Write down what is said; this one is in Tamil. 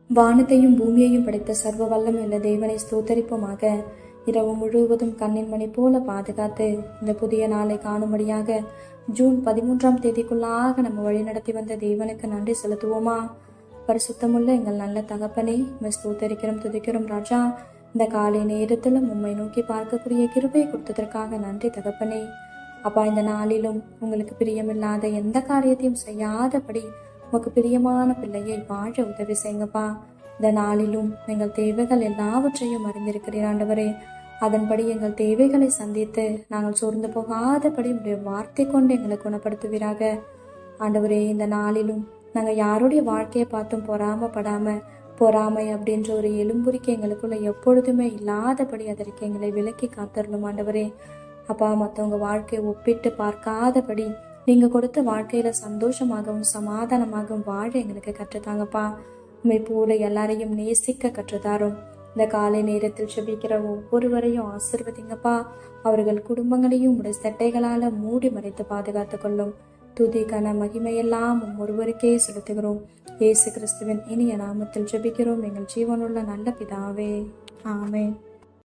வானத்தையும் பூமியையும் படைத்த சர்வ வல்லமையுள்ள தேவனை ஸ்தோத்தரிப்போமாக. இரவு முழுவதும் கண்ணின் மணி போல பாதுகாத்து இந்த புதிய நாளை காணும்படியாக ஜூன் 13ஆம் தேதிக்குள்ளாக நம்ம வழிநடத்தி வந்த தேவனுக்கு நன்றி செலுத்துவோமா? பரிசுத்தமுள்ள எங்கள் நல்ல தகப்பனே, ஸ்தோத்தரிக்கிறோம், துதிக்கிறோம் ராஜா. இந்த காலை நேரத்திலும் உம்மை நோக்கி பார்க்கக்கூடிய கிருபையை கொடுத்ததற்காக நன்றி தகப்பனே. அப்பா, இந்த நாளிலும் உங்களுக்கு பிரியமில்லாத எந்த காரியத்தையும் செய்யாதபடி உமக்கு பிரியமான பிள்ளையை வாழ உதவி செய்யுங்கப்பா. இந்த நாளிலும் எங்கள் தேவைகள் எல்லாவற்றையும் அறிந்திருக்கிறீர் ஆண்டவரே. அதன்படி எங்கள் தேவைகளை சந்தித்து நாங்கள் சோர்ந்து போகாதபடி உடைய வார்த்தை கொண்டு எங்களை குணப்படுத்துவீராக ஆண்டவரே. இந்த நாளிலும் நாங்கள் யாருடைய வாழ்க்கையை பார்த்தும் பொறாமை அப்படின்ற ஒரு எலும்புரிக்கை எங்களுக்குள்ள எப்பொழுதுமே இல்லாதபடி அதற்கு எங்களை விலக்கி காத்தரலும் ஆண்டவரே. அப்பா, மற்றவங்க வாழ்க்கையை ஒப்பிட்டு பார்க்காதபடி நீங்க கொடுத்த வாழ்க்கையில சந்தோஷமாகவும் சமாதானமாகவும் வாழ எங்களுக்கு கற்றுத்தாங்கப்பா. உண்மை போல எல்லாரையும் நேசிக்க கற்றுத்தாரும். இந்த காலை நேரத்தில் செபிக்கிற ஒவ்வொருவரையும் ஆசிர்வதிங்கப்பா. அவர்கள் குடும்பங்களையும் உடைய சட்டைகளால மூடி மறைத்து பாதுகாத்து கொள்ளும். துதி கன மகிமையெல்லாம் ஒருவருக்கே செலுத்துகிறோம். இயேசு கிறிஸ்துவின் இனிய நாமத்தில் ஜெபிக்கிறோம் எங்கள் ஜீவனுள்ள நல்ல பிதாவே, ஆமென்.